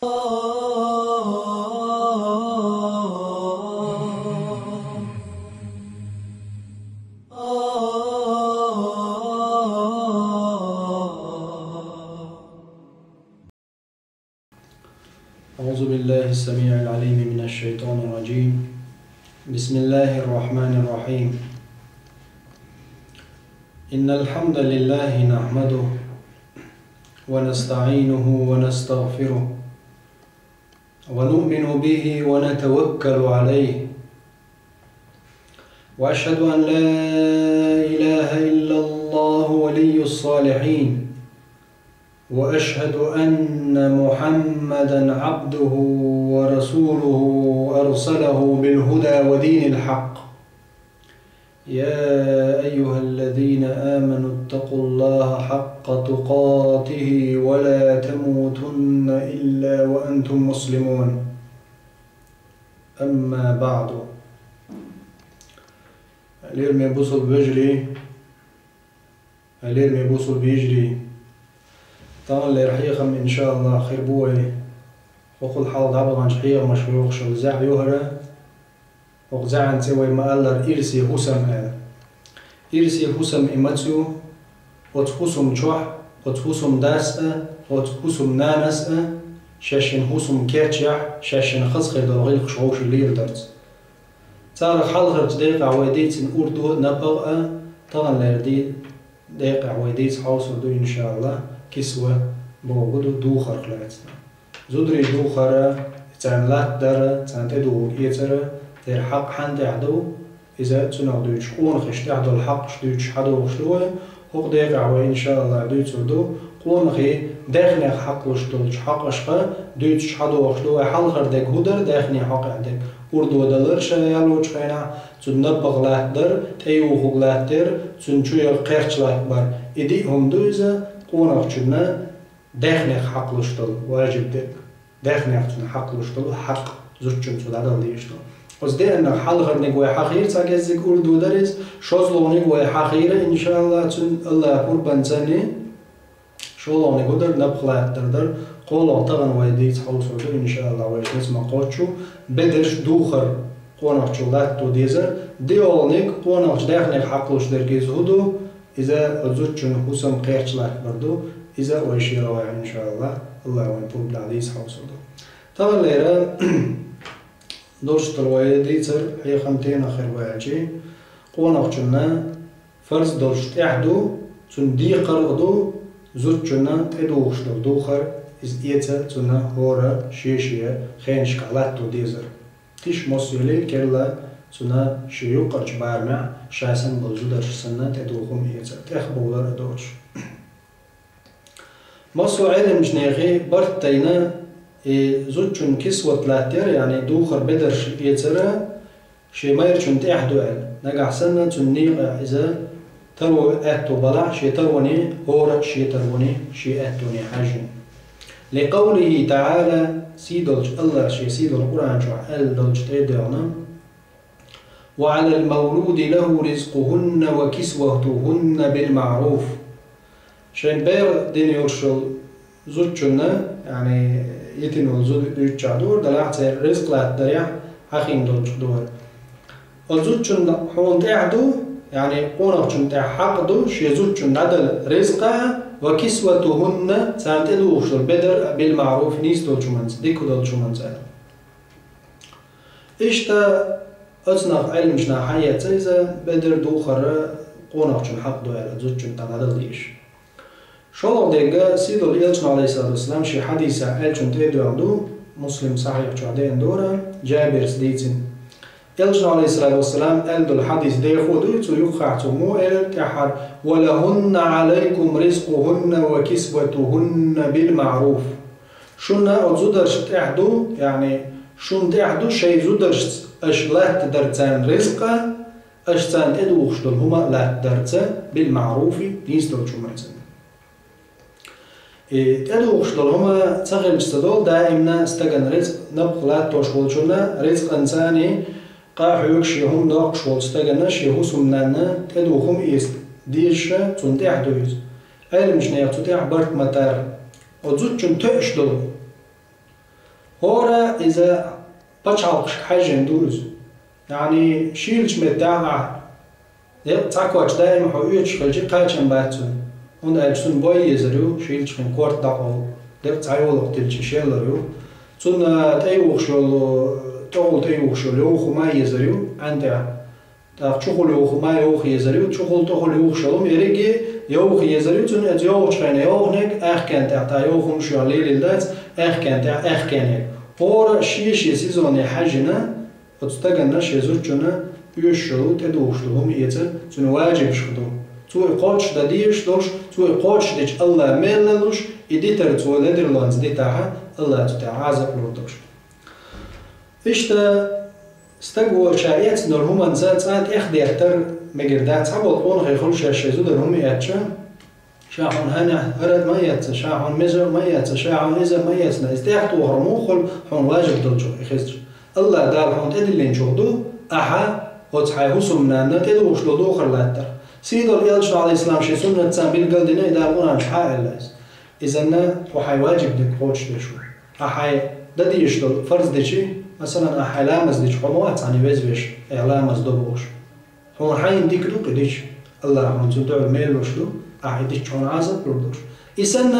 أعوذ بالله السميع العليم من الشيطان الرجيم. بسم الله الرحمن الرحيم. إن الحمد لله نحمده ونستعينه ونستغفره ونؤمن به ونتوكل عليه، وأشهد أن لا إله إلا الله ولي الصالحين، وأشهد أن محمدًا عبده ورسوله أرسله بالهدى ودين الحق. يا أيها الذين آمنوا اتقوا الله حق تقاته ولا تموتن إلا وأنتم مسلمون. أما بعد، اليوم يبوصل بيجري طبعا اللي رح يخم إن شاء الله خير بوي وقل حال دعبط عن شحية مشروع شو زع يهرة وقزع نسوي ما ألر إرسي حسم إمتسو وتحسم جوح وتحسم داسة وتحسم نانسة شاشن حسم كيرتشح شاشن خزخ دلغيل خشوش الليل درت تارك حلغر دقيقة عويديت أردو نبغى طبعا لردي دقيقة عويديت حوصل دو إن شاء الله كسوة بوجود دوخر خلاتنا زودري دوخرة تعملات درة تعتدو يترة تر حق حند عدو إذا تنادوش قون خش تعدو الحق شدوش حدو شلوه هو دقيقة عوي إن شاء الله دوت وردو قون خي داخل حق وشتولش حق أشقى دوتش حدو شلوه حلغر دك هدر داخل حق عندك وردو دلرش يالوش خينا تنبغ لاتدر تيوخ لاتدر تنشوي قرش لاتبر إدي هم دوزة قونق چونه داخنق حق لشتل واجب دك داخنق چونه حق لشتل حق زوجچون چون عدل دیشتل از ده انق حلغر نگوی حقیر تاگزدک اردو درز شازلو نگوی حقیره انشاءالله چون الله قربان زنی شولو نگو در نبخلات در قولو تغن ویدیت حوصو در انشاءالله ویش نسمه قوچو بدرش دوخر قونق چولات دو دیزر دیول نگ قونق داخنق حق لشتل گیز هدو إذا أزوجنا حسن قيرش لك بردو إذا ويشير واعي إن شاء الله الله وينبوب العزيز حوصله طبعا ليرا دورش تلوية ديتر هي خمتين آخر واجي قوانا خجنا فرز دورش تحدو تون دي قرغدو زوجنا تدو خشدو دوخر إز إيتا تون هورا شيشية خينش قلاتو ديزر تيش موسيلي كلا سنا شيو قرش بارمع شاسن بوزودر سنة تدوخم إيزا تخبولر دوش مصو علم جنيغي برتينا زوجون كسوة لاتير يعني دوخر بدر إيزا شي مايرشون تأحدو عل نقع سنة تنيغ إذا ترو أهتو بلع شي تروني هورا شي تروني شي أهتوني حاجن لقوله تعالى سيدولج الله شي سيدول القرآن شو ألدولج تيدعنا وعلى المولود له رزقهن وكسوتهن بالمعروف شين بير دين يرشل زوجنا يعني يتنول زوج دور دلعت رزق لا دريح حقين دور الزوجنا حول تعدو يعني قونقشن تاع حقدو شي زوجنا عدل رزقها وكسوتهن سانتدو وشل بدر بالمعروف نيس دول شمانس ديكو دول شمانس إشتا أصنع علم شنا حياة إذا بدر دوخر قونق شن حق دو على زوج شن تنادل ديش. شو ديجا سيدو الإلشن عليه الصلاة والسلام شي حديث علشن تيدو عنده مسلم صحيح شو عدين دورا جابر سديتين. إلشن عليه الصلاة والسلام قال الحديث ده خدوه يخاعتو مو الكحر ولهن عليكم رزقهن وكسوتهن بالمعروف. شنا أزودرش تحدو يعني شون تحدو شيء زودرش أش لا تدرتان رزقه أش تان تدوخش دول هما لا تدرتان بالمعروف نيستول شو مرتين تدوخش دول هما تغير استدول دائما استجن رزق نبغ لا توشول شونا رزق إنساني قاح يكشي هم داق شول استجنش يهوسم لنا تدوخهم إست ديش تون تحدويز علم جنيا تتاع برت متار وزوج تون تأش دول هورا إذا بتشعلقش حاجة ندوز يعني شيلش متاعها تعكوش دائما حويتش خلجي قاچن باتون هون أجسون بوي يزريو شيلش من كورت داقو دق تعيول قتلش شيلريو تون تأيوخ شلو تقول تأيوخ شلو خما يزريو عندها تشوفوا يوخ ما يوخ يزريو تشوفوا تقول يوخ شلو يرجع يوخ يزريو تون أتيوخ شخنا يوخنك أخكن تاع يوخ مش عليه للدات أخكن تاع أخكنك هور شيش يسيزوني حاجنا وتستجنش يزوجنا يشلو تدوخلهم يتن تون واجب شخدو تو قاتش داديش دوش تو قاتش ديش الله مللوش يديتر تو نيدرلاندز ديتاها الله تتعازب لودوش إشتا استقوى شايات نورهم انزات ساعات إخدي أكتر مجردات عبود قون غيخلش يشيزو درهم يأتشا شاحون هنا هرد ما يأتشا شاحون مزر ما يأتشا شاحون إزر ما يأتشا استيحتو هرموخل حون واجب دلجو إخزر الله دار حون تدلين شهدو أحا وتحاي هسو منانا تدوش لدو خرلاتر سيدو الإلش على الإسلام شي سنة تسامبيل قلدنا إذا قونا نشحاء اللاز إذن وحاي واجب دك خوش ديشو أحاي داديش دل فرز ديشي مثلا أحاي لامز ديش حموات عني ويزويش إعلامز دوبوش هون حاين ديك دوك ديش الله هون تدعو الميلوش دو أحاي ديش هون عازب لردوش إذن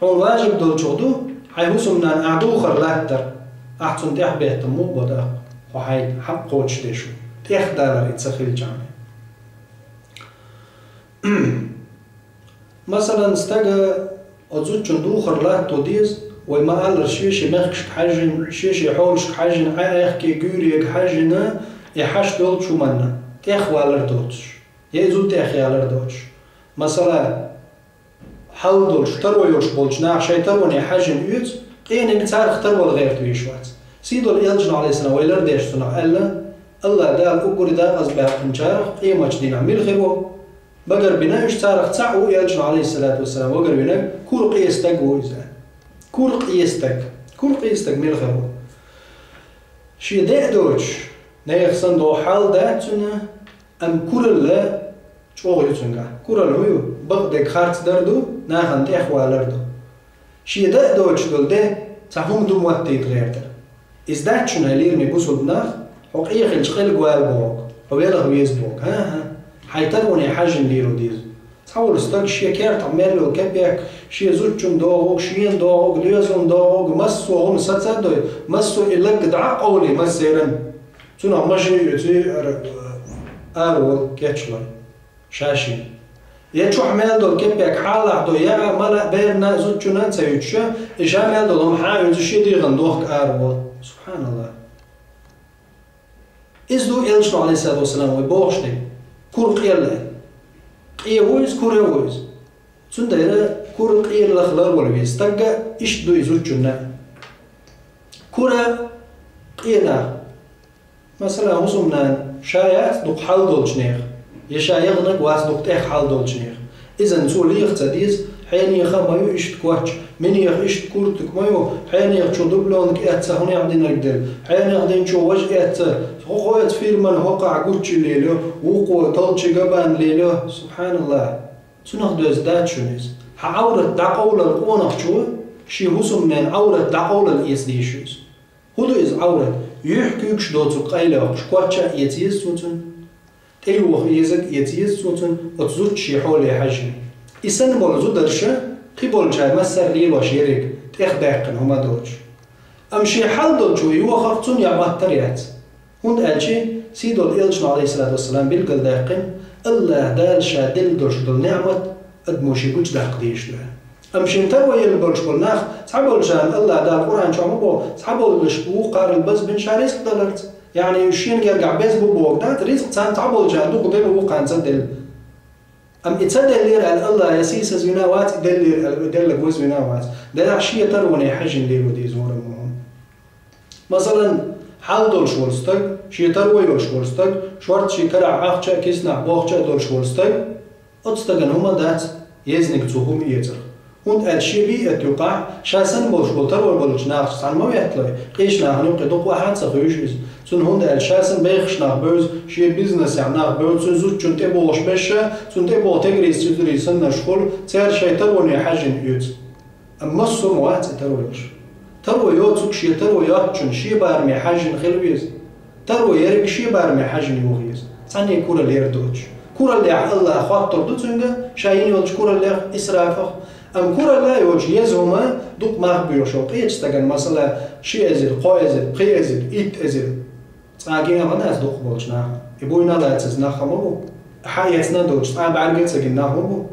هون واجب دل شهدو حاي هسو منان أعدو خرلاتر أحسن تيح بيهتمو بدا وحاي حق خوش ديشو تيح دالر يتسخيل جامي مثلا استجا أزوج شندو خرلات توديز وما قال شيش مخش حاجن شيش حولش حاجن عايخ كي جوري حاجنا يحش دول شو منا تيخ والر دوتش يزول تيخ يالر دوتش مثلا حول دولش ترويوش بولش ناح شيء تروني حاجن يوت قين نتعرف ترول غير تويشوات سيدو الإلجن عليه السلام ويلر ديش صنع الله دال أقول دا أصبح قنشارخ قيمة جدين عميل خيرو بقر بنا اشتارخ تعو يلجن عليه الصلاة والسلام وقر بنا كل قيستك وإذا كل قيستك ميل خيرو شي داء دوش نايخ صندو حال داتنا أم كل الله شوغ يتنقع كل الهيو بغدك خارت دردو ناخن تيخوا لردو شي داء دوش دول ده تفهم دو موقت يتغير در إزداتشنا ليرمي بوصل بناخ حق إيخل شخيل قوال بوغ أو يلغ ويزبوغ ها حيتروني حاجن ليرو ديزو تحاول استاك شي كارت عمالو كبيك شي زوجن دوغوغ شيين دوغوغ ليزون دوغوغ مسو هم ستسدوي مسو إلق دعا قولي مسيرن تنا ماشي يتي أرول كاتشلر شاشي يتشو عمال دول كبيك حالة دو يا ملا بيرنا زوجنا تسيوتشا إيش عمال دول محاول شي ديغن دوغ أرول سبحان الله إزدو إلشنو عليه الصلاة والسلام ويبوغشتي كور قيلة قيويز كوريويز سنديرة كور قيل الأخلار والويز تقى إيش دو يزوجنا كورا قيلة مثلا هسمنا شايات دوق حال دولشنيخ يشايغنك واس دوق تيخ حال دولشنيخ إذا نسول يختديز حين يخمايو إيش تكواتش من يخ كورتك مايو حين يخ شو دبلونك أتسا هوني عندنا قدر حين يخدين شو وجه أتسا خوات فيلم الهقع قوتش ليلو وقوة طلتش قبان ليلو سبحان الله تنخدو ازداد شونيز عورة دعقول القونخ شو شي هسو منين عورة دعقول الإسديشوز هدو إز عورة يحكيوكش دوتو قايلة شكواتشا يتيز سوتن تيوخ يزك يتيز سوتن وتزوج شي حولي حجم إسان بولزو درشا قبول جاي مسر ليل وشيريك تخداقن هما دوج أمشي حال دوجو يوخفتون يعبات تريات هند ألشي سيدو الإلشن عليه الصلاة والسلام بالقل داقن الله دال شادل دوش دل نعمة أدموشي بوش داق ديش لها أمشي انتروي البرش بالناخ تحبول جان الله دال قرآن شو عمبو تحبول لشبو قار البز بن شاريسك دلرت يعني يشين يرجع بيز بو بوغدات ريسك تان تحبول جان دوك دل وقان تدل أم إتصدق لير على الله يسيس زيناوات دل جوز زيناوات ده عشية تروني حجن ليرو دي زور المهم مثلا حال دول شولستك شي تروي دول شولستك شورت شي كرع عاقشة كيسنا باقشة دول شولستك أتستغن هما دات يزنك تزوهم يتر هند الشي بي اتوقع شاسن بولش بولتر وبولش ناخ سان ما يحتلي قيش ناخنو قدوق واحد سخيوش تون هند الشاسن بيخش ناخ بوز شي بيزنس يعني ناخ بوز تون زوج تون تبوش بشه تون تبو تجريس تدري سن شغل تير شي تروني حاجن يوت اما السموات ترويش ترو يوتسك شي ترو ياتشن شي بارمي حاجن خلويز ترو يرك شي بارمي حاجن يوغيز ثاني كورا لير دوتش كورا اللي الله خاطر دوتسنجا شاين يولج كورا اللي إسرافه أم كورا لا يولج يزهما دوك ما بيوشوق يتستجن مثلا شي أزل قا أزل قي أزل إت أزل تاجينا ما ناس دوك بولشنا يبوينا لا تزنا خمرو حياتنا دوتش أنا بعرف تجينا خمرو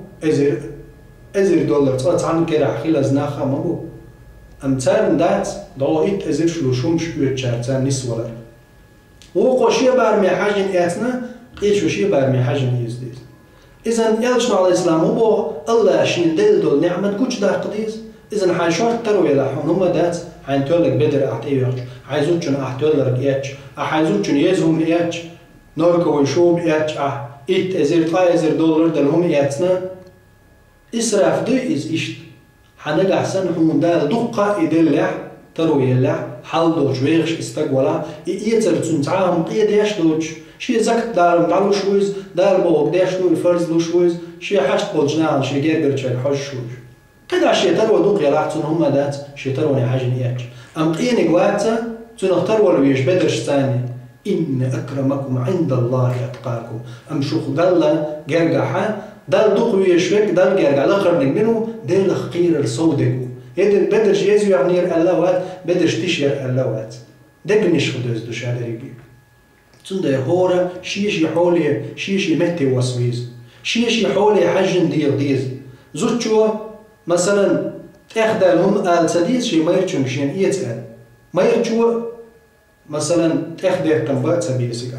أزل دولار تان كده خيل زنا خمرو أم تان دات دو إت أزل شلوشوم شبيتشار تان نسولا وقوشي بارمي حاجن إتنا إيش وشي بارمي حاجن يزديز إذن يلشنا على الإسلام هو الله شين دل دول نعمة كوش دا قديس إذن حيشوار تروي لحون هما دات حين تولك بدر أحتيوش حيزوتشن أحتولك إيش حيزوتشن يزهم إيش نوركو ويشوب إيش إت أزير طا أزير دولار دلهم إيتنا إسراف دو إز إشت حنق أحسن هم دا دقة إدل تروي لح حال دوش ويغش استقولا إيتر تنتعاهم قيديش دوش شي زكت دارم دارو شويز دار بوق داش لو فرز لو شويز شي حشت بولجنال شي جيرجر تشيك حش شويز قد شي ترو دوق يلاحظون هم دات شي ترو حاجه نياج ام قيني قواتا تنختار ولا ويش بدرش ثاني ان اكرمكم عند الله اتقاكم ام شوخ دل جرجح دل دوق ويشوك دل جرجع لقرن منه دل خير الصودق يدن بدرش يزو يعني اللوات بدرش تشير اللوات دقنش خدوز دوش على ريبي تندر هورا شيشي حولي شيشي متي وسويز شيشي حولي حجن ديز زوجو مثلا تاخدالهم آل سديس شي ما يرجون شين يتسأل ما يرجو مثلا تاخدال تنبات سبيسك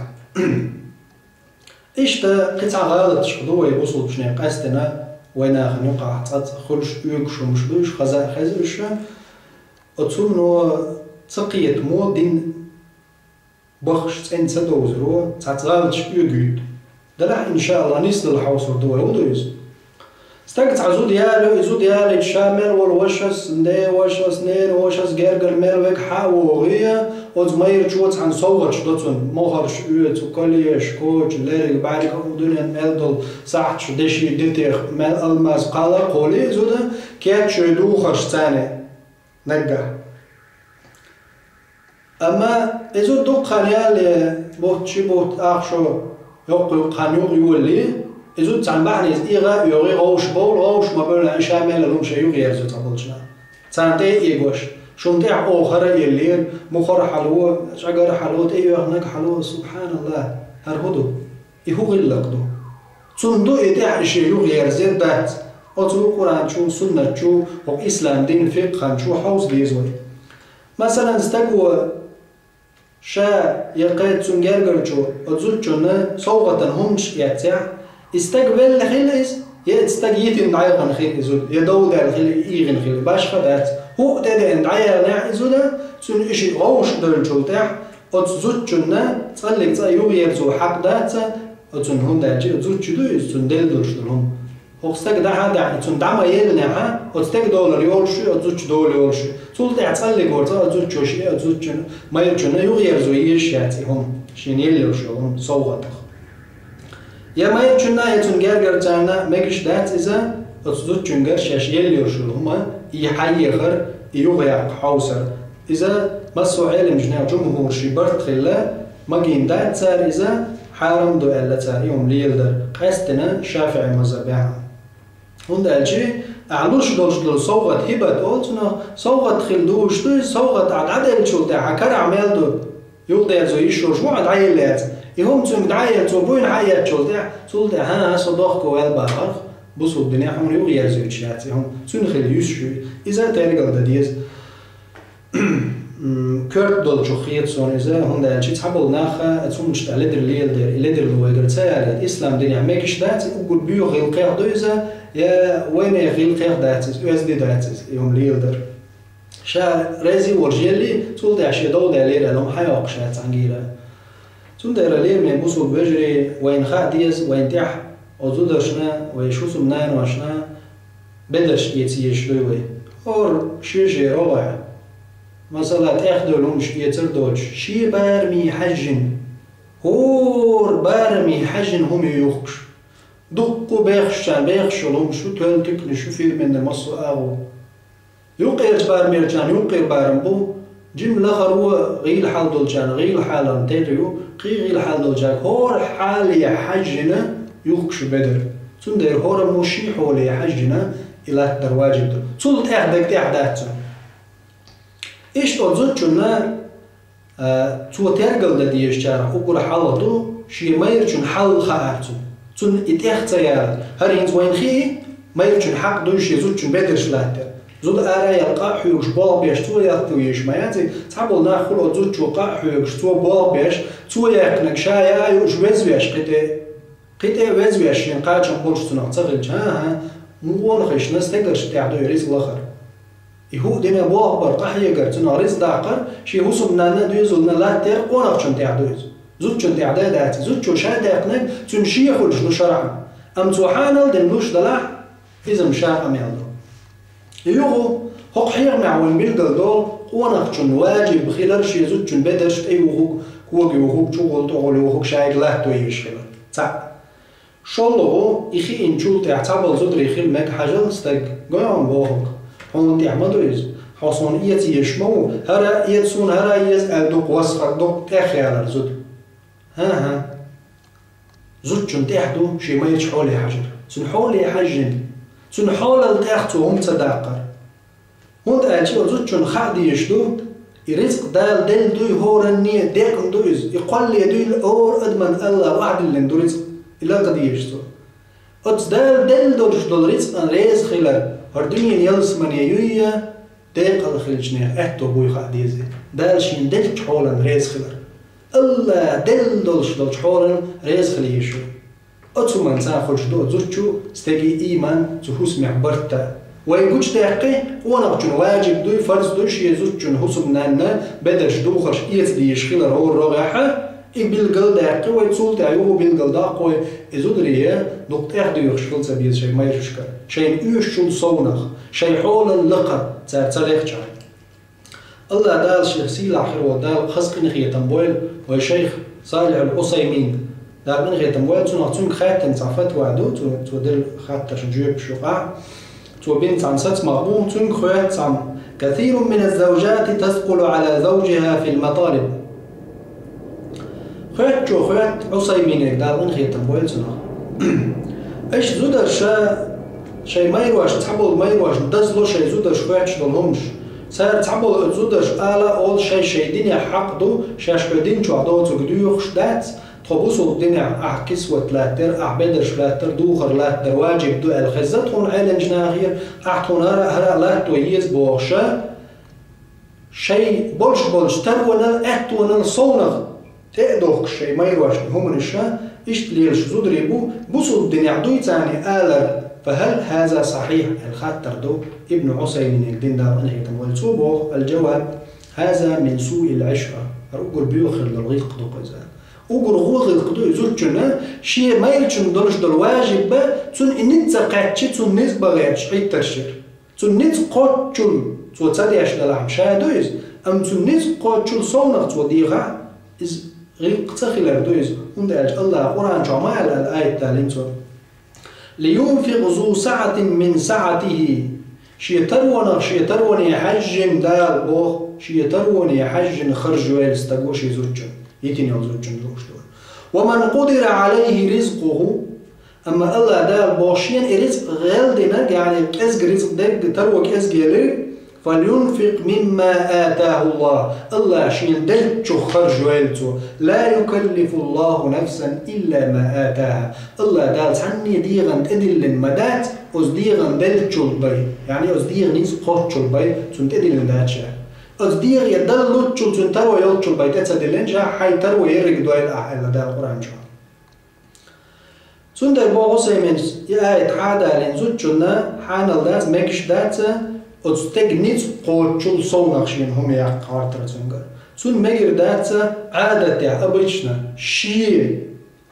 إيش تا قطع غالط شخدوه يبوصل بشني قاستنا وينا خنوقع حتى خلش يوكشو مشلوش خزرش أتصلنو تقيت مو دين بخش تين سدوزرو تعتغالش يوجد دلح إن شاء الله نسل الحوص ودوه ودوز استقت عزود يالو يزود يالو الشامل والوشس ندي وشس نين وشس جرجر ملوك حاوغية وزمير شوت عن صوغش دوتون مهرش يوت وكليش كوش ليري بعد كودوني ملدل صحت شدشي ديتيخ مل الماس قالا قولي زوده كيت شدو خش ثاني نجح أما إذا دو قنيال بوت شي بوت أخشو يقول قنيو يولي إذا تنبعني إيغا يوغي غوش بول غوش ما بين شامل لهم شيء يغير زو تقولشنا تنتي إيغوش شنتي آخر يلير مخر حلو شجر حلو تيو هناك حلو سبحان الله هرهدو إهو غلق دو تندو إتاح شيء يغير زين بات أتلو قرآن شو سنة شو وإسلام دين فقه شو حوز ليزوي مثلا استقوى شا يقيد سنجرجر شو أتزوجنا صوغة همش يتسع استقبل خيلز يستقيت ندعيقن خيل زود يدود على خيل إيغن خيل باش خدات هو ده ندعيا نع زودا سن إشي غوش دول شو تاع أتزوجنا تصلي يغير زو حق دات أتزون هم داجي أتزوج دو يسون دل دولش دلهم هو استق ده هذا أتزون دعما يلنا ها أتستق دولار يولشي أتزوج دول يولشي تقول ده تصلي قرطة أتزوج شيء أتزوج ما يرجعنا يغير زو يشياتي هم شين يلوشوا هم صوغة يا ما يرجعنا يتنجر جانا ماكش دات إذا أتزوج جنجر شاش يلوشوا هما يحيخر يغير حوسر إذا مسوا علم جنا جمهور شبرت خلا ما جين دات صار إذا حرام دو ألا صار يوم ليلدر قاستنا شافعي مذهبها هون دالجي أعلوش دول صوغة هبت أولتنا صوغة خلدوش دو صوغة عدل شو تاع كر عمل دو يقدر زوي شو شو عد عيلات يهم تون دعاية توبين عيات شو تاع ها صداق والباخر بصوا الدنيا هم يغير زوي شات هم تون خل يشوا إذا ترجع دديز كرت دول شو خيط صون إذا هم ده شيء تحبل ناخا تون مش تعلد الليل در لو يقدر تسأل الإسلام دنيا ماكش دات وقول بيو غير قير دو إذا يا وين غير قير داتس US دي داتس يوم ليل در شا رازي ورجيلي تقول ده عشان دول ده ليرة لهم حياق شات عنجيرة تون ده لير من بوسو بجري وين خاديز وين تح أزودشنا ويشوسو منين واشنا بدرش يتسيش دوي أور شيء رائع مثلا تأخذوا لهم شيء تردوش شيء بارمي حجن هور بارمي حجن هم يخش دقوا بيخشان بيخشوا لهم شو تولتك نشوف من المصو أو يقير بارمير جان يقير بارمبو جملة خرو غيل حال دول جان غيل حال تيريو غيل حال دول جان هور حالي حجنا يخش بدر تندير هور موشي حولي حجنا إلى درواجب دول تول تأخدك تأخدات إيش أرزوت جنا تو ترجل دديش جارا أقول حالته شيء ما يرجون حال خاطر تون إتأخذ يا هرينز وين خي ما يرجون حق دوش يزوج جن بدر شلاتر زود آرا يلقى حيوش بال بيش تو يطويش ما يعني تعبوا ناخل زود شوقا حيوش تو بال بيش تو يقنك شايا يوش وزويش قطع وزويش ينقاش نقولش تنقصغل جاها مو نخش ناس تقدرش تعدو يريز الآخر يهو دينا بواه برقح يقر تناريز داقر شي هو سبنانا دويزولنا لا تير قونق تعدويز زود جن تعدادات زود شو شاد يقنك تنشي خلش لشرع أم توحانل دنلوش دلع إذا مشاق أم يالدو يهو هق حير معوين بالقل دول قونق جن واجب خلال شي زود جن بدرش أي وهوك كوغي وهوك شغل تغولي وهوك شايق لا تويش خلال تا شالله إخي إنشول تعتبل زود ريخيل مك حاجل استق قيام بوهوك هون تعمدويز حصون إيتي يشمو هرا إيتسون هرا إيز أدوك وسخر دوك تأخيال زود ها زود جن تحدو شي ما يتحولي حجر سنحولي حجن سنحول التأختو هم تداقر هون تأتي زود جن خادي يشدو يرزق دال دل دوي هورنية ديكن دويز يقول لي دوي الأور أدمن الله واحد اللي ندو رزق إلا قد يشدو أتس دال دل دوش دول رزق أن ريز خلال هردوني يلس من يويا ديق الخلجنية أهتو بوي خاديزي دال شين دل تحولا ريز خلال الله دل دولش حورن ريز خليشو أتو من ساخلش دو زوجو استجي إيمان تهوس معبرتا ويقولش تحقي ونقجن واجب دوي فرض دوش يزوجن هوسم نانا بدرش دوخرش إيت دي يشخيل رو الرغاحة بالقل داقي ويتصول تعيوه بالقل داقوي إزودريه دوقت إحدو يخشخل سبيز شيء ما يشكر شيء يوشل صونخ شيء حول اللقر تارتليخ جاي الله دال شيخ سيل آخر ودال خزق نخية تنبويل والشيخ صالح العثيمين دال نخية تنبويل تون خاتن تعفت وعدو تو دل خاتر جيب شقع تو بنت عن ست مغبون تون خوات عن كثير من الزوجات تثقل على زوجها في المطالب خوات جو خوات عثيمين دال نخية تنبويل تون ايش زودر شي ما يرواش تحبول ما يرواش دزلو شي زودر خواتش دلهمش سر تعبول زودش آلا أول شيء دنيا حق دو شاش بدين شو عدو تقديو خشدات تبوسو الدنيا أحكس وتلاتر أحبدرش لاتر دوخر لاتر واجب دو الخزات هون عالم جناغير أحتون هرا لاتو يز بوغشا شيء بولش ترونا أحتونا صونغ تقدوخ شيء ما يروش هم نشا إشتليلش زودريبو بوسو الدنيا عدو يتاني آلر فهل هذا صحيح الخاطر دو ابن عثيمين الدين دار انهي تمويل صوبه الجواب هذا من سوء العشرة أقول بيوخر للغيق دو قزان أقول غوغ دو يزوجنا شيء ما يلجن دولش دول واجب تون إنت قاتش تون نسبة غاتش عيد ترشير تون نت قاتشل تو تديش دلعم شادويز أم تون نت قاتشل صونغ تو ديغا إز غيق تخيلر دويز وندالج الله قرآن جمال الآية تالينتو لينفق ذو سعة من سعته شيترون يحجن دال بوخ شيترون يحجن خرج ويلستقوش يزوجن يتين يزوجن روشدون ومن قدر عليه رزقه أما الله دال بوشين رزق غالدنا يعني أزق رزق دق تروك أزق يلي فلينفق مما آتاه الله شين دلتشو خرج ويلتو لا يكلف الله نفسا إلا ما آتاها الله دال تعني ديغن تدلن مدات أز ديغن دلتشو البي يعني أز ديغن نيز قوتشو البي تن تدلن داتشا أز ديغ يدلتشو تن تروي يلتشو البي تتدلن جا حي تروي يرق دوائل أحيلا دال القرآن جا تن در باغوسي من آية حادا لنزوجنا حانا دات مكش دات أستجنيت قوتشل صونخشين هم يقارتر تنقر سون مجر داتا عادة أبيشنا شيء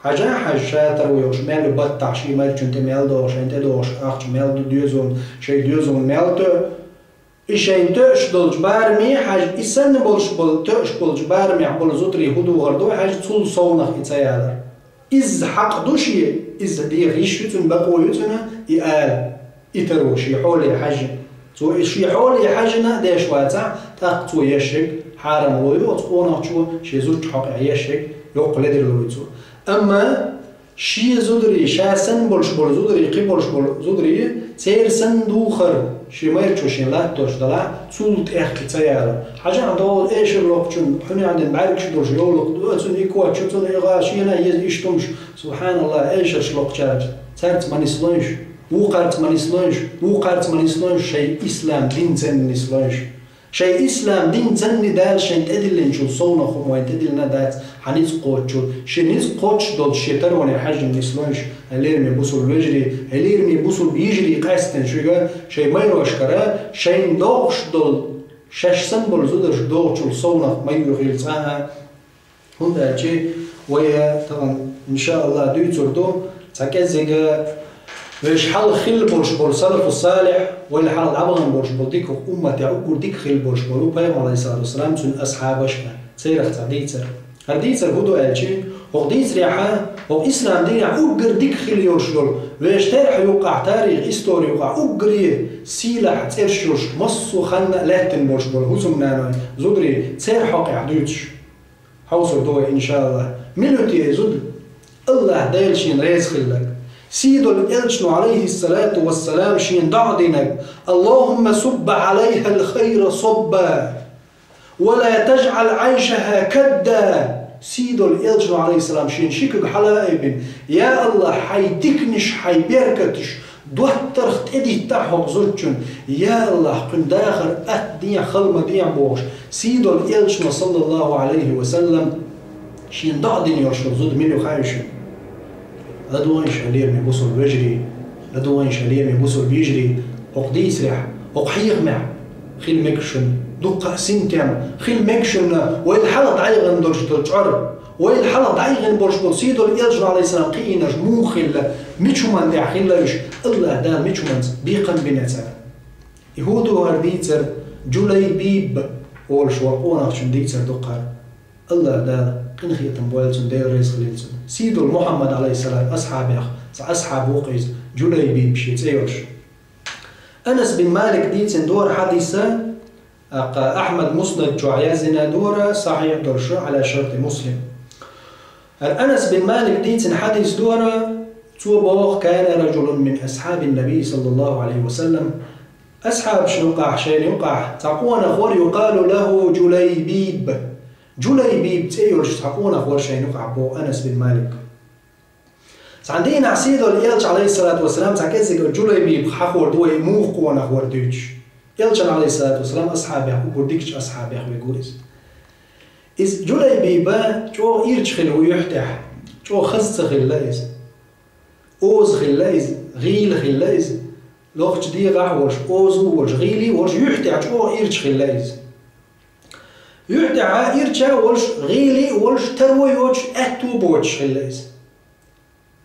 حاجة شاتر ويوش مال بطع شيء مال جنت مال دوش أنت دوش أخش مال ديوزون شيء ديوزون مال تو إيشين تأش دولج بارمي حاجة إسن بولش بول تأش بولج بارمي عبول زوتري هدو غردو حاجة تول صونخ إتسيادر إز حق دوشي إز دي غيش يتون بقو يتونا إقال إتروشي حولي حاجة تو إشي حول يحجنا داش واتع تاقتو يشك حارم لويو تقونا شو شي زوج حق يشك يقل يدير لويتو أما شي زودري شاسن بولش بول زودري قبولش بول زودري تيرسن دوخر شي ما يرتشو شي لا توش دلا تولت اخ تيار حاجه عنده ايش الوقتون حنا عندنا بعرك شي دوش يولق تون يكوا تشوتون غاشينا يشتمش سبحان الله ايش الوقتات صارت ما نسلونش وقعت ما نسلونش وقعت ما نسلونش شيء اسلام دين زين نسلونش شيء اسلام دين زين دال شيء تدل نشو صونا خو وين تدلنا دات حنيس قوتشو شنيس قوتش دول شيتر وانا حاجه نسلونش هليرمي بوصل بيجري هليرمي بوصل بيجري قاستن شيء ما يروش كرا شيء دوغش دول شاش سنبول زودش دوغشو صونا ما يروغيل صاها هون شيء ويا طبعا ان شاء الله دويتور دو تاكزيغا ويش حال خيل بول سلف الصالح ولا حال عبغن بول ديك امتي او ديك خيل بول وبايم عليه الصلاه والسلام تن اصحابش سيرخ تعديتر هرديتر هدو الشي وغديت ريحه وإسلام دين أوجر ديك خيل يرشلول ويش تاريخ يوقع تاريخ إستوري يوقع أوجري سيلح ترشلوش مصو خلنا لاتن بولش بول هوسم نانوي زودري تسير حقي عدوتش حوصل دوي إن شاء الله ملوتي زود الله دايل شين ريز خلك سيد الإلشن عليه الصلاة والسلام شين دعدينك اللهم صب عليها الخير صبا ولا تجعل عيشها كدا سيد الإلشن عليه السلام شين شكك حلائب يا الله حيدكنش حيبركتش دوتر ختدي تحق زوجن يا الله قم داخر أهدي خلما دي بوش سيد الإلشن صلى الله عليه وسلم شين دعدين يرشل زود مليو خايشن لدوين شالير مبوصل بيجري لدوين شالير مبوصل بيجري وقديس رح وقحيق مع خيل مكشن دقة سنتم خيل مكشن والحلط عيغن درج تجعر والحلط عيغن برج بسيدو الإلجر عليه السلام قينج موخل ميشومان دي عخيلاش الله دا ميشومان بيقن بنتا يهودو هرديتر جليبيب أول شوارقونا خشن ديتر دقار الله دا قن خيتم بوالتن دير ريس خليلتن سيدو محمد عليه السلام أصحاب وقيز جليبيب شيتيوش أنس بن مالك ديتن دور حديثة أحمد مسند جعيازنا دورة صحيح درشو على شرط مسلم أنس بن مالك ديتن حديث دورة توبوغ كان رجل من أصحاب النبي صلى الله عليه وسلم أصحاب شنقع شين يقع تقون أخور يقال له جليبيب جليبيب تيولش تقون أخور شين يقع بو أنس بن مالك عندنا عسيدو الإلج عليه الصلاة والسلام تعكسك جليبيب حخور دوي موخ قوان أخور دوش إلج عليه الصلاة والسلام أصحابه وبرديكش أصحابه ويقوليس إذ جليبيبا جو إيرج خلو يحتح جو خزت خلايز أوز خلايز غيل خلايز لوخش دي غاوش أوز وش غيلي وش يحتح جو إيرج خلايز يحتح إيرجا وش غيلي وش تروي وش أتو بوش خلايز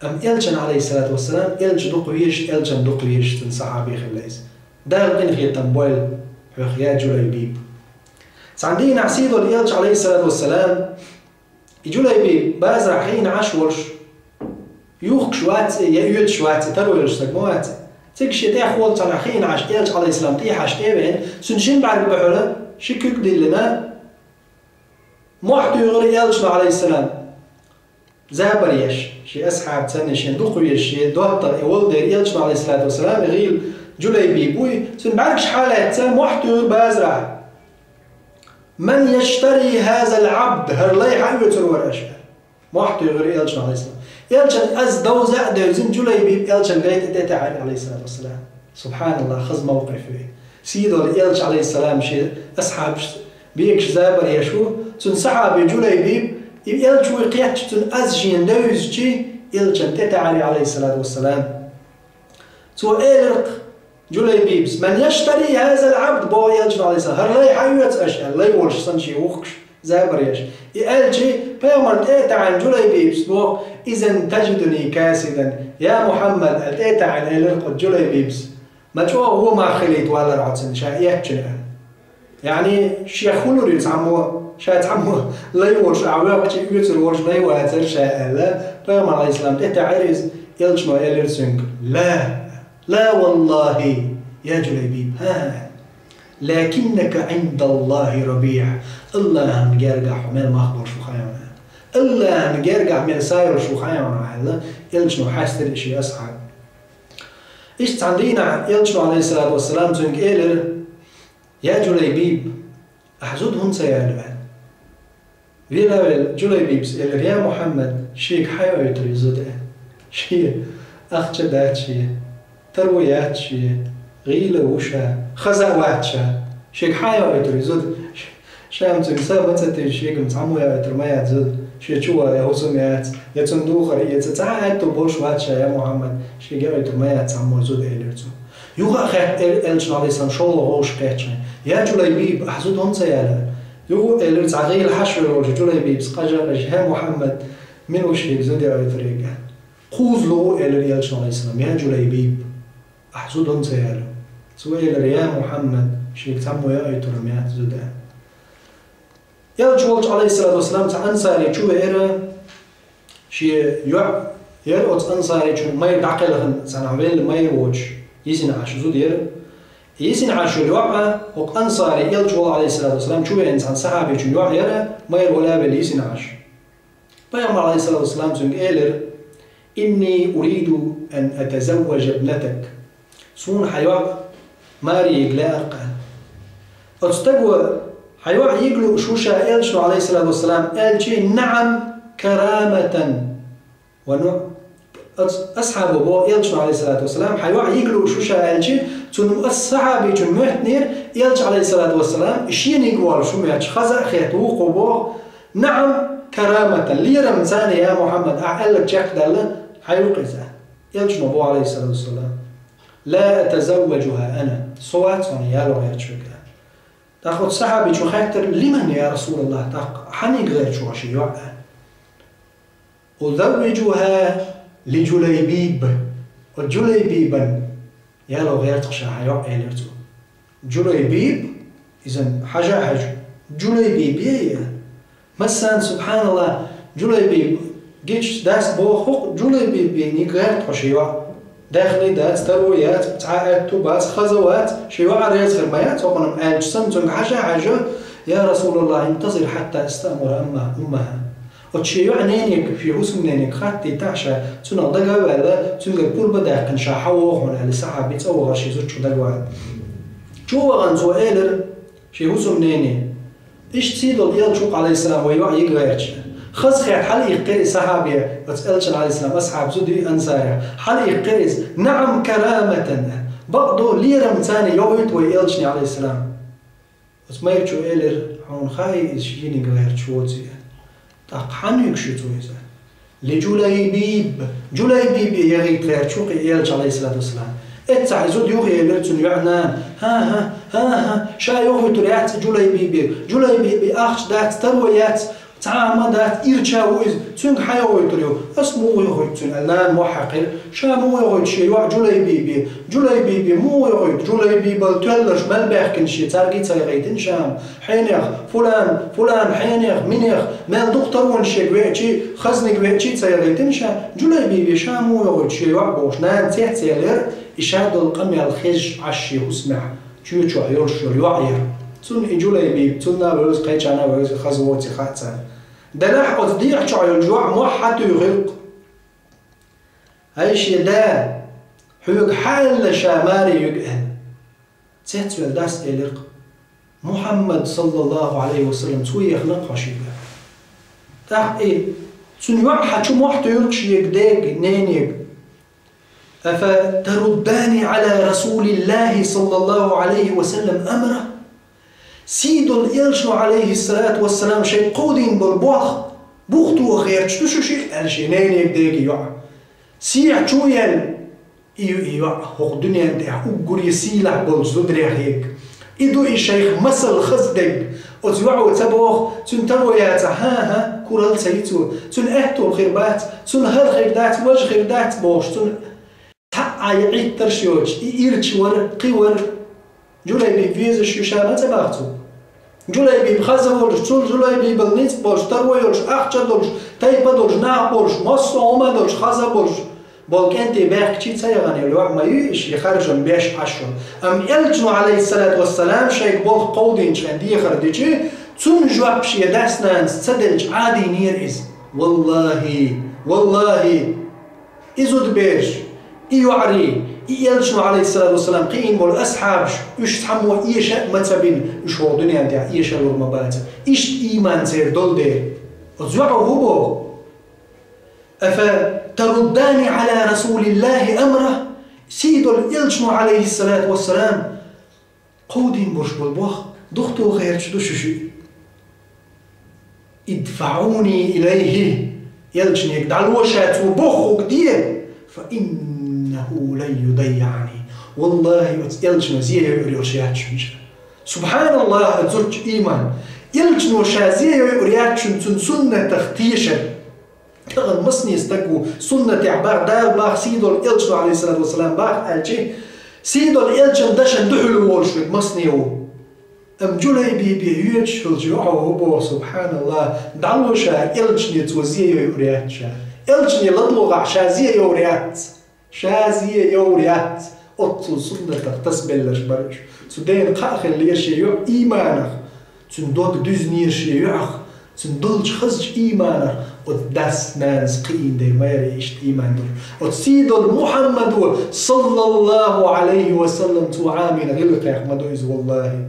أم إلجن عليه الصلاة والسلام إلج دقويش إلجن دقويش تن صحابي خلايز دار قن خي تنبويل يا جليبيب عندنا عسيدو الإلج عليه الصلاة والسلام جليبيب بازرع حين عشورش يوخ شوات يأيد شوات ترويلش تقموات تكشي تي أخوال تنع حين عش إلج عليه السلام تي حش تيبين سنشين بعد بحولة شكك دلنا محتو يغري إلج عليه السلام زابريش شي أصحاب تنشين دقويش شي دوتر يولدر إلج عليه الصلاة والسلام يغيل جليبيب وي سنبعركش حالات محتو بازرع من يشتري هذا العبد هرلي حيوتر ورشة محتو يغري إلج عليه السلام إلجن أز دوزع دوزن جليبيب إلجن غيت تتعالي عليه الصلاة والسلام سبحان الله خذ موقفه سيدو الإلج عليه السلام شي أصحاب بيكش زابر يشو سن صحابي جليبيب إلج وقيتش تن أزجين دوزجي إلجن تتعالي عليه الصلاة والسلام تو إلرق جليبيبس من يشتري هذا العبد بو إلجن عليه السلام هرلي حيوت أشياء لي ورش سنشي وخش زابريش إلجي بيومرت إيتا عن جليبيبس بو إذن تجدني كاسدا يا محمد إيتا عن إلرق جليبيبس ما جو هو ما خليت ولا رعتن شايح يعني شيخ خلوريس عمو شايت عمو لي ورش عواق شي يوتر ورش لي واتر شاء لا بيومر عليه السلام إيتا عريز إلجنو إلرسنك لا والله يا جليبيب لكنك عند الله ربيع. الله نجرجع حمل مخبر شو خيانا الله نجرجع من ساير شو خيانا هلا يلشنو حاستر شيء أصعب. إيش تعندينا يلشنو عليه الصلاة والسلام زنق إيلر يا جليبيب أحزودهم سيالبان ويلا جليبيبس إيلر يا محمد شيك حيو يتريزود شيء أخشدات شيء ترويات شيء غيلة وشا خزاوات شيك حيو يتريزود شام تنسى بتسوي شيء متعمو يا ترميات زود شيء شو يا هوسميات يا تندوخر يا تتعاد تبوش واتشا يا محمد شيء جاي ترميات تعمو زود إيلرتو يوغا خير إلش عليه السلام شو الله هوش كاتشين يا جليبيب أحزودهم سيالا يوغا إلرت عغيل الحشر ولا جليبيب سقاجا يا محمد من وش يزود يا طريقة خوذ له إلر إلش عليه السلام يا جليبيب أحزودهم سيالا سوى إلر يا محمد شيء تعمو يا ترميات زود يلجوج عليه الصلاة والسلام تأنصاري شو إيره شيء يرقص أنصاري شو ما يدعقلهن سنعمل ما يوجه يسين عاشو زود ير يسين عاشو الوعى وق أنصاري يلجوج عليه الصلاة والسلام شو إنسان صحابي شو يوعى يره ما يرولا بل يسين عاشو بيوم عليه الصلاة والسلام زنق إيلر إني أريد أن أتزوج ابنتك سون حيوع ماري يقلاق أتستقوى حيوع يقلو شوشا إلشو عليه الصلاة والسلام قال شيء نعم كرامة ونوع أصحاب أبو إلشو عليه الصلاة والسلام حيوع يقلو شوشا قال شيء تنو الصحابي تن مهتنير إلش عليه الصلاة والسلام شين يقوال شو ميتش خزا خيطوق أبو نعم كرامة ليرم ثاني يا محمد أعلق جاك دالة حيوق إذا إلشو أبو عليه الصلاة والسلام لا أتزوجها أنا صواتهم يا لو يرشوك تاخذ صحابي شو خاطر لمن يا رسول الله تاق حني غير شو شيء يوعى أزوجها لجليبيب وجليبيبا يا لو غير تخشى حيوعى لرتو جليبيب إذن حاجة جليبيب يا مثلا سبحان الله جليبيب جيش داس بوخ جليبيب يعني غير تخشى يوعى داخلي دات ترويات تعاءات توبات خزوات شيوع رياض خرميات وقنا أجسام تنق حاجة يا رسول الله انتظر حتى استأمر أمها وتشيوع نينيك في اسم نينيك خاتي تعشى تنق دقا ولا تنق كل بدأ كنشا حووخون على سحابي تأوغر شي زوجو دقوا شو غنزو إيلر شي اسم نيني إيش تسيدو الإيل شوق عليه السلام ويوع يقريتش خذ خير حل يقري صحابي وتسألش عليه السلام أصحاب زودي أنصاري حل يقري نعم كرامة بعضه ليرم ثاني يويت ويلشني عليه السلام بس ما يرجو إلر حون خاي يشيني غير شوتي تقحن يكشتو إذا لجليبيب يغيت غير شوقي إلش عليه الصلاة والسلام اتسع زود يوغي إلرتون يعنان ها شا يوغي تريات جليبيب أخش دات ترويات تعامدات إرشاويز تنق حيوي تريو اسمو يغيت تن الآن محقر شا مو يغيت شيء وع جليبيبي مو يغيت جليبيب تولش مال كنشي تارجي تايغيتن شام حينيخ فلان حينيخ منيخ مال دكتور ونشي قويتشي خزني قويتشي تايغيتن شام جليبيبي شا مو يغيت شيء وع بوش نان تيحتيلر إشاد القمي الخج عشي وسمع تشو عيرشو يوعير تون جليبيب تون بروز قيتشانا بروز خزوتي خاتسان دناح أصديق شعر الجوع موحد يغرق هاي شي دا حيوك حال شاماري يقهن تسهل داس إلق محمد صلى الله عليه وسلم توي يخلق حشيبه تاق إيه تون يوحد شو موحد يرقش يقداق نينيق أفترداني على رسول الله صلى الله عليه وسلم أمره سيد الإلشو عليه الصلاة والسلام شيء قودين بالبوخ بوختو خير شو شيء الشينين يبدأ يوع سيع شويل يوع هو الدنيا ده أقول يسيلح بالزدري هيك إدو الشيخ مسل خزدق أتوع وتبوخ تنترويات ها كورال سيتو تن أهتو الخيربات تن هل خيردات وجه خيردات بوش تن تعي عيد ترشيوش إيرتش ور قور جليبيب فيز الشيشة ما تبعتو جليبيب خزورش تول جليبيب النيت بولش ترويش أخشى دولش تايبا دولش ناع بولش مصو عما دولش خزا بولش بولك أنت باك تشي تسيغني الوع ما يش يخرج بيش عشر أم إلجنو عليه الصلاة والسلام شيك بولك قودين شان دي خرديجي تون جوابش يداسنا تصدلج عادي نير إز والله إزود بيش إيوعري إلجنو عليه الصلاة والسلام قيم بول أصحابش إيش تحموا إيش متبين إيش هو الدنيا دي إيش الورمبات إيش إيمان سير دول دير وزوعوا هو أفتردان على رسول الله أمره سيد الإلجنو عليه الصلاة والسلام قودين برش بالبوخ دختو غير شدوششي ادفعوني إليه يلجن يقدعلو شاتو بوخو قديه فإنه لن يضيعني والله يلجن زيه يوريو شاتش سبحان الله أتزرج إيمان يلجن شازيه يورياتش سنة تختيشا تغن مصني يستقو سنة عبار دال باخ سيدو الإلجن عليه الصلاة والسلام باخ ألجي سيدو الإلجن داشن دحلو وولشوك مصنيو أم جولي بيهيوش الجوعو هبو سبحان الله دعلو شا إلجن يتوزيه يوريات شا إلجن يلطلغ شازيه يوريات أطل سنة تغتسبل لشبرش تدين قاخل ليرشي يو إيمانك تندوك دوزنيرشي يوخ تندلج خزج إيمانك وداس ناس قين دي ما يريش إيمان دول وتسيد محمد صلى الله عليه وسلم تعامل غلق يا أحمد والله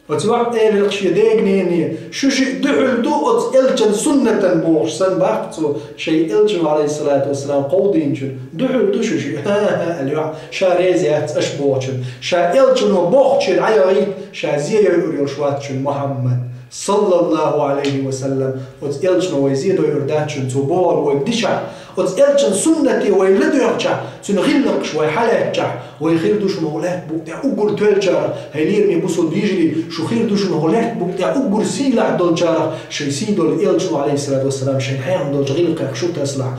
وتوعد إيه لقشي ديقنيني شو شيء دحل دو إلجن سنة بوش سن باقتو شيء إلجن عليه الصلاة والسلام قودين جن دحل دو شو شيء اليوم شا ريزيات أشبوشن شا إلجن وبوخشن عيغيد شا زيه يوريو شواتشن محمد صلى الله عليه وسلم وتإلجن ويزيدو يرداتشن تبور ويبدشع وتإلجن سنتي ويلدو يرجع تنغلقش ويحلاتشع ويخيردوش مغلات بوقتها أقر تولجارة هيليرمي بوصل بيجري شو خيردوش مغلات بوقتها أقر سيلع دولجارة شي سيدو الإلجن عليه الصلاة والسلام شي حيان دولج غلقك شو تسلع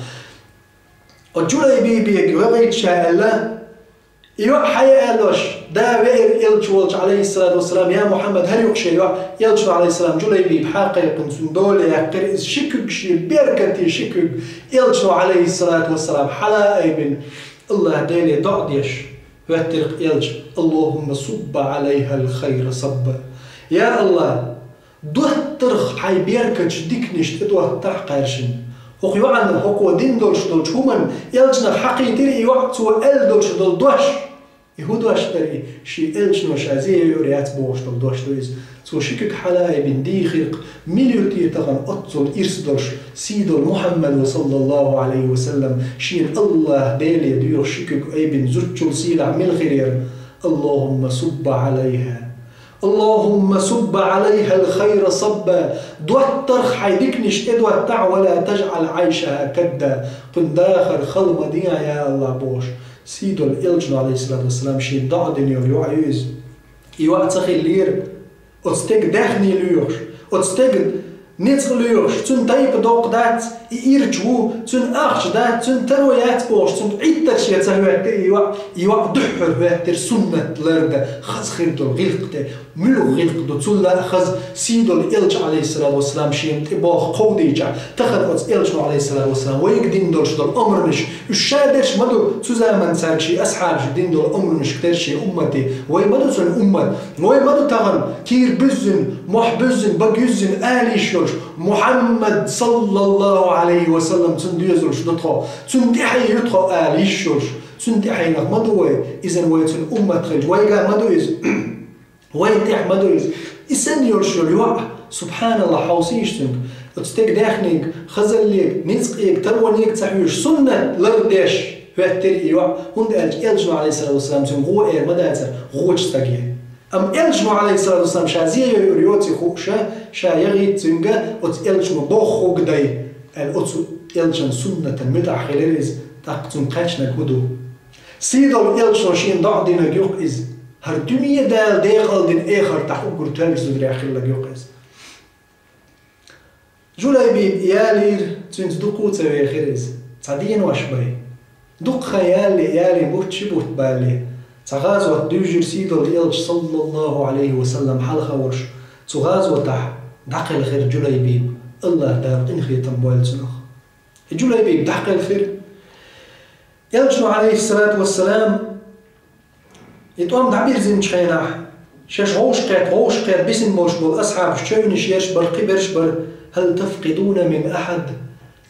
وجولي بيبيك وغيت شاء الله يوح حيا قالوش دا بير إلجوالج عليه الصلاة والسلام يا محمد هل يقشي يوح إلجو عليه السلام جولي بي بحقيق سندولي يقر شكك شي بيركتي شكك إلجو عليه الصلاة والسلام حلا أيبن الله ديلي دعديش واترق إلج اللهم صب عليها الخير صبا يا الله دوترخ حي بيركتش ديكنش تدوه تحقرشن وقيو عن هقو دين دولش دولش همان إلجنا حقي تري وقتو أل دولش دول دوش يهودوش تري شي إلجنا شازيه يوريات بوش دول دوش دويز تو شكك حلاي بن ديخيق مليوتي تغن أطول إرس دولش سيدو محمد صلى الله عليه وسلم شين الله ديلي ديور شكك أي بن زوجل سيلع من غير اللهم صب عليها الخير صبا دوترخ حيدكنش ادوتع ولا تجعل عيشها كدا قن داخل خل مدينة يا الله بوش سيدو الإلجن عليه الصلاة والسلام شين دعدن يو عيوز يوعتخي اللير وتستيق داخني ليوش وتستيق نيتغ ليوش تون دايب دوق دات يرجو تون أخش دات تون ترويات بوش تون عيدتش يتهوات يوع دحر واتر سنة لرد خز خيردو غلقته ملو غلقدو تون لا أخذ سيدو الإلج عليه الصلاة والسلام شيم تباخ قوديجا تخذ إلج عليه الصلاة والسلام ويقدين دولش دول أمرنش الشادرش مدو تزامن سارشي أصحابش دين دول أمرنش كترشي أمتي ويمدو تون أمت ويمدو تغن كير بزن محبزن بقيزن آليشوش محمد صلى الله عليه وسلم تنديزلش دطخو تندحي يدخو آليشوش تندحي لك مدوي إذن ويتن أمت خلج ويقا مدو إذ ويتح مدو إذ إسن يرشو اليوع سبحان الله حوصيش تنك وتستيق داخنيك خزليك نيسقيك تروانيك تحويش سنة لرداش واتري يوع هند ألجنو عليه الصلاة والسلام تنغو إير مداتر غوش تاقيه أم إلجنو عليه الصلاة والسلام شازيه يوريوتي خوشا شا يغيد تنغا وت إلجنو بوخو قداي الأتو إلجن سنة مدع خلاليز تاقتن قاشنا كودو سيدو إلجنو شين دعدنا جيوق إز هر دنيا دال ديقل دين إيخر تحقر تاليس دوري أخير لجيوق إز جولاي بيب يالير تنت دقو تاوي خير إز تعدين واشباي دق خيالي يالي موت شبوت بالي تغازوة دوجر سيدو الإلج صلى الله عليه وسلم حلقة ورش تغازوة تح دقل خير جولاي بيب الله دار إنخي تنبويل تنخ جولاي بيب دقل خير يلجنو عليه الصلاة والسلام يتوام دعبير زين شخيناح شاش غوش قيت بسن موش بول أصحاب شون شيرش بر قبرش بر هل تفقدون من أحد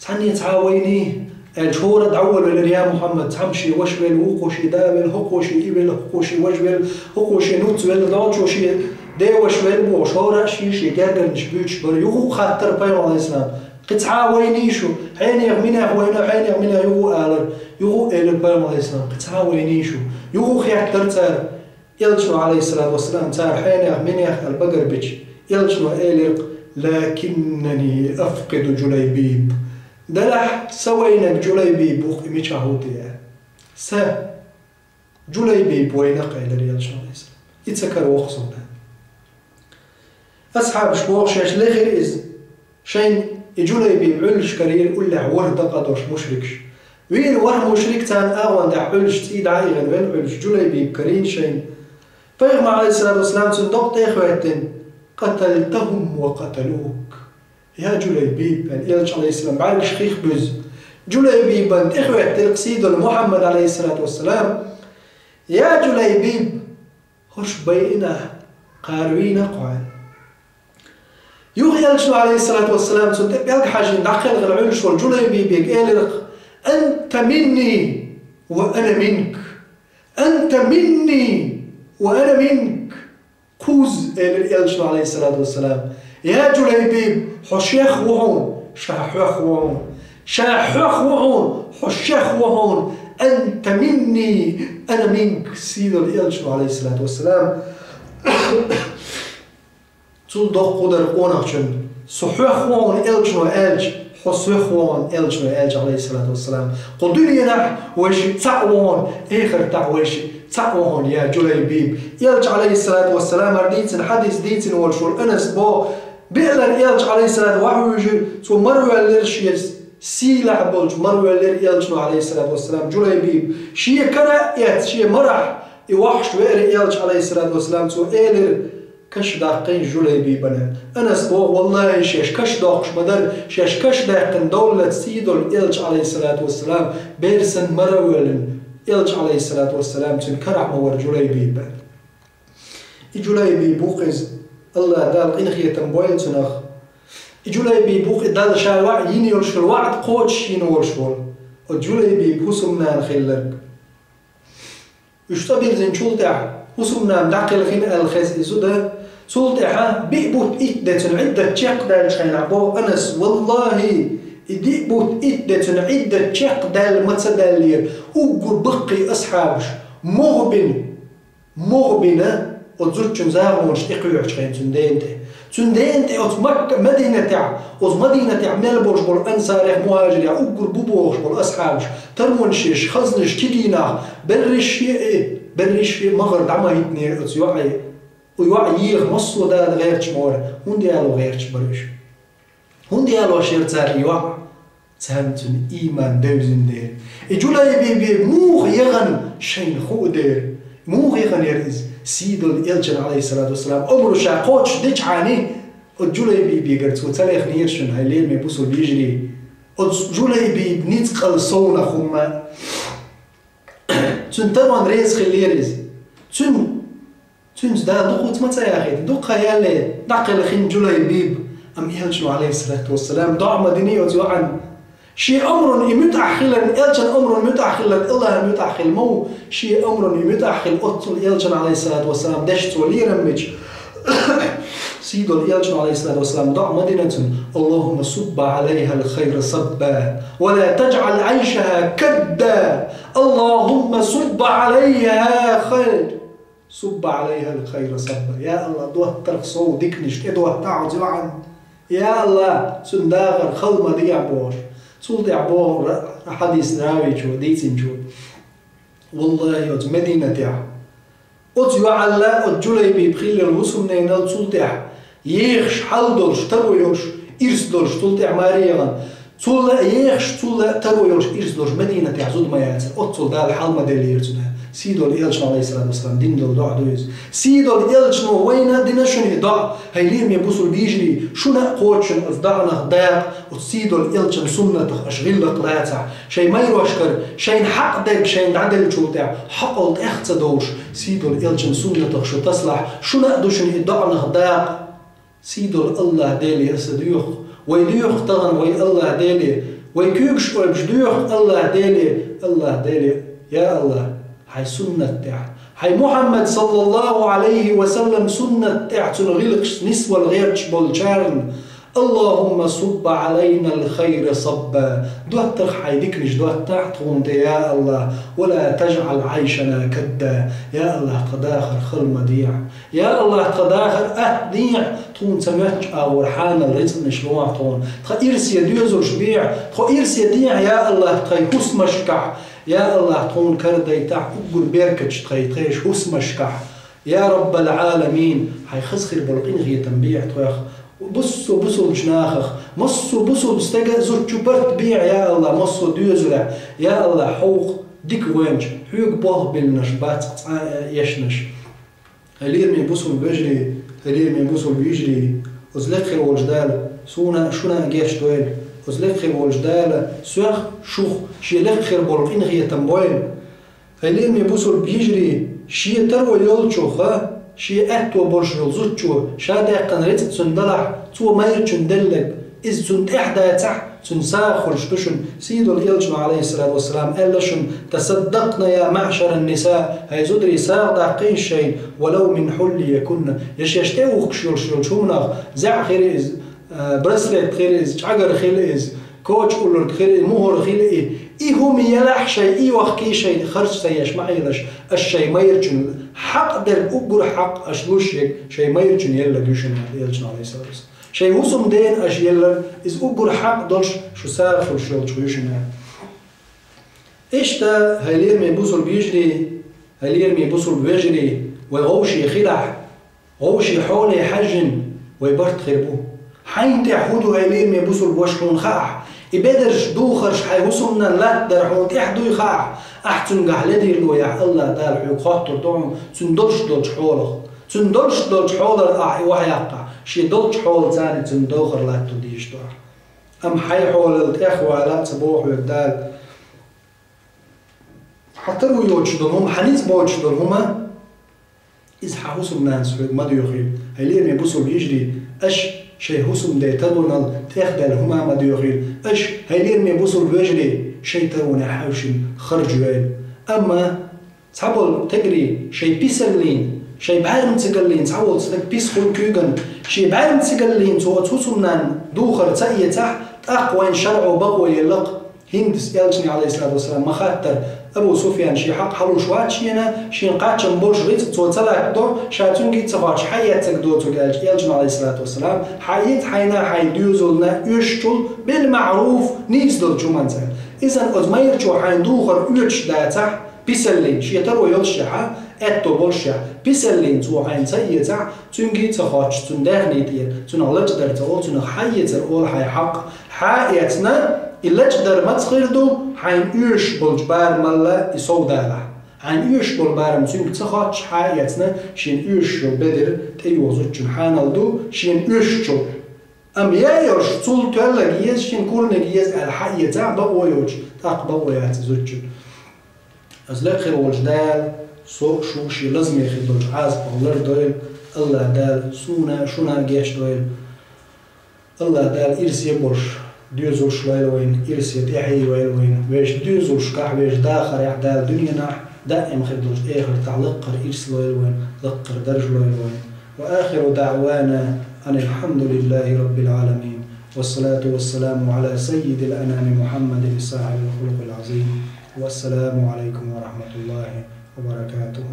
تعني تعاويني الشهورة دعوة يا محمد تمشي وشبل وقوشي دابل هقوشي إبل هقوشي وشبل هقوشي نوتسبل دعوشي دي وشبل بوشورة شي جرجل نشبوش بر يغو خاطر بيم عليه السلام قد تعاوينيشو حين يغمينا هوينا حين يغمينا يغو آلر يغو إلر بيم عليه السلام قد تعاوينيشو يغو خيحتر تار يلجنو عليه الصلاة والسلام تار حين يغمينا البقر بيش يلجنو إلر لكنني أفقد جليبيب دلح سوينك جليبيب وقمي شهوتي جليبيب وينق إلر يلجنو عليه السلام يتسكر وخصونا أصحاب شبوخ شاش لغير إز شين جليبيب علش كرير يقول له ورد قدوش مشركش وين ور مشرك تان أغوان دع علش تيد عايغن وين علش جليبيب كرين شين فيغمى عليه الصلاة والسلام صندوق تيخواتن قتلتهم وقتلوك يا جليبيب يعني يلش عليه السلام بعد شخيخ بز جليبيب إخوات تلقسيد محمد عليه الصلاة والسلام يا جليبيب خش بينا قاروين قوان يلش عليه الصلاة والسلام صندوق بيلق حاجة داخل غرعلش والجليبيب يقال أنت مني وأنا منك أنت مني وأنا منك كوز يلش عليه الصلاة والسلام يا جليبيب حشيخ وهون شاحوخ وهون شاحوخ وهون حشيخ وهون أنت مني أنا منك سيد يلش عليه الصلاة والسلام تول دوغ قدر قوناخشن صحوخ وهون يلش وإلش حسوخ وهون يلش وإلش عليه الصلاة والسلام قدري نح وش تعوون آخر تعوش تعوون يا جليبيب يلج عليه الصلاة والسلام أرديتن حديث ديتن والشول أنس بو بيقلر يلج عليه الصلاة وحوجي تو مروي ليرشيس سيلع بولج مروي لير يلج عليه الصلاة والسلام جليبيب شي كرا يات شي مرح يوحش وير يلج عليه الصلاة والسلام تو إيلر كش داقين جليبيبنا أنس بو والله شيش كش داقش مدر شيش كش داقن دولة سيدول يلج عليه الصلاة والسلام بيرسن مروي يلج عليه الصلاة والسلام تنكرع مور جليبيب جليبيب بوقز الله دال إنخية تنبويل تنخ جليبيب بوقز دال شاوع يني يرشل وعد قوتش ينورشول وجليبيب هسمنا نخلق يشتبه زين شلتع هسمنا ندعقل خين الخيس إسوده شلتعها بيبوت إدة عدة تشيق دال شاينعبو أنس والله إدي بوت إدة عدة تشيق دال متصدالير وقر بقي أصحابش مغبنة وتزرچن زاغونش إقيوش خين تندينتي أوت مدينة تاع ملبورش بول أنصاريخ مهاجريا وقر بوبوش بول أصحابش ترمونشيش خزنش تيدينا برش مغرد عما يتنير أوت يوعي يغ مصو داد غيرش مورا هنديالو غيرش برش هنديالو شيرتار يوعي تهمتن إيمان دوزن دير جليبيب موغ يغن شين خو دير موغ يغن يرز سيد الإلجن عليه الصلاة والسلام أمر شاقوتش ديش عاني جليبيب يقرتو تليخ نيرشن هاي ليل ميبوسو بيجري جليبيب نيتقل صونا خما تن طبعا ريز خليرز تن دا دقوت متى يا أخي دقا يالي دقل خين جليبيب أم يلجن عليه الصلاة والسلام ضع مدينية وعن شيء أمر متأخلا يلجن أمر متأخلا الله متأخل مو شيء أمر متأخل أطل يلجن عليه الصلاة والسلام دشت ولي رمج سيد يلجن عليه الصلاة والسلام ضع مدينة اللهم صب عليها الخير صبا ولا تجعل عيشها كدا اللهم صب عليها خير صب عليها الخير صبا يا الله دوه ترخصو ديكنش ادوه تعود عن يا الله سنداغر خلما دي عبور سول دي عبور حديث راوي شو ديتين شو والله يوت مدينة تاع أوت يعلى أوت جليبيب خيل الوسم نينال سول تاع يخش حلدرش ترويوش إرسدرش تول تاع ماريان صلى يخش صلى ترو يوش إرسلوش مدينة يعزود ما يعزل أتصل دال حال مدل يرسلها سيدو الإلشن عليه الصلاة والسلام دين دول دع دويز سيدو الإلشن وين دينشون يضع هيليم يبوسوا بيجري شو نقوتشن أصدعنا داق وسيدو الإلشن سنة أشغل قلاتع شيء ما يروشكر شيء حق دك شيء عدل شو تاع حقل اختدوش سيدو الإلشن سنة شو تصلح شو نقدوشن يضعنا داق سيدو الله ديلي أسديوخ ويديوخ طغن وي الله ديلي ويكيوكش ويبجديوخ الله ديلي يا الله هاي سنة تاع هاي محمد صلى الله عليه وسلم سنة تاع تنغلقش نسوى الغيرش بالشارن اللهم صب علينا الخير صبا دوتر حيدكنش دوتر تغنت يا الله ولا تجعل عيشنا كدا يا الله تداخر خل مديع يا الله تداخر أهديع تون سمعتش أورحان الرزق نشلوع تون تخيرس يديوزو شبيع تخيرس يديع يا الله تخيكوس مشكع يا الله تون كردي تاع أقول بيركتش تخيش حس مشكع يا رب العالمين هاي خسخر بلقين غي تنبيع تخيخ بصوا جناخخ بصوا بستجا زوجو برت بيع يا الله مصو ديوزلا يا الله حوق ديك وينج حوق بوه بالنش بات يشنش هلير من بصوا بيجري هلير من بصوا بيجري وزلخر والجدال سونا شونا جيش دويل وزلخر والجدال سوخ شوخ شي لخر بلقين غي تنبويل هلير من بصوا بيجري شي ترو يولشوخ شي أهتو برشل زوجو شادا قنريت تندلع تو ماير تندلق إذ تند إحدى تح تنساخر شتوشن سيدو الإلجن عليه الصلاة والسلام قالشن تصدقنا يا معشر النساء هاي زودري ساق داقين شيء ولو من حل يكن يشتاوخ شول شومناغ زع خير إز برسلت خير إز شعقر خير إز كوتش قولر خير مهر خير إيهم يلح شيء إي وخكي شيء خرج سيش معيلش الشيء ما يرجن حق در أقر حق أشلوشيك شيء ما يرجن يلا دوشن يلجن عليه الصلاة والسلام شيء وسم دين أش يلا إز أقر حق دلش شو سافر شو تشويشن إيش تا هلير من بوصل بيجري هلير من بوصل بيجري وغوشي خلع غوشي حولي حجن ويبرت خربوه حين تحودو هلير من بوصل بوشلون خاح يبادرش دوخرش حيوسمنا لا درحون تحدو يخاع أحسن قحلدي لو يا الله دال حيو خاطر دوم تندلش دولش حولك تندلش دولش حولر أحي وحيقع شي دولش حول ثاني تندوخر لا تديش دور أم حي حول الإخوة لا تبوح ويدال حتى لو يوجدون هم حنيس بوجدون هما إذا حوسمنا نسوي ما ديوخي هيلير يبوسوا بيجري أش شيء هسم ده ترون تأخذ هما ما ديوخيل إيش هيلير من بوصل بيجري شيء ترون حوشين خرجوا أما تعول تجري شيء بيسلين شيء بعرم تقلين تعول صدق بيسخل كيجن شيء بعرم تقلين تو تسمنا دوخر تأيي تح أقوى شرع وبقوى يلق هندس يالجني عليه الصلاة والسلام مخاطر أبو سفيان شي حق حلو شوات شينا شي نقاتش مبولش غيت تو تلاك دو شاتونجي تفاش حياتك دو تقالج يالجن عليه الصلاة والسلام حيات حينا حي ديوزلنا يشتل بالمعروف نيكس دول جمانزل إذن أزمير شو حين دوخر يوش داتح بيسلين شي ترو يلشحا أتو بولشح بيسلين تو حين سيتح تونجي تخاتش تندهني دير تنغلج در تقول تنخيت الأول حي حق حياتنا إلا تقدر ما تخيردو حين يوش بالجبار ملا يصوداله حين يوش بالبار مسوم تخاتش حياتنا شين يوش بدر تيوزوتشن حانالدو شين يوش أم يايرش طول تلا جيز شين كورن جيز الحياة تاع بقويوش تاق بقويات زوتشن أزلاخر والجدال سوق شو شي لازم ياخدوش عاز بغلر دويل الله دال سونا شونا جيش دويل الله دال إرسي برش ديوزوش ويلوين إرسي تحيي ويلوين ويش ديوزوش كح ويش داخر يحدال دنيا نح دائم خدوش آخر تعلقر إرسي ويلوين لقر درج ويلوين وآخر دعوانا أن الحمد لله رب العالمين والصلاة والسلام على سيد الأنام محمد صاحب الخلق العظيم والسلام عليكم ورحمة الله وبركاته.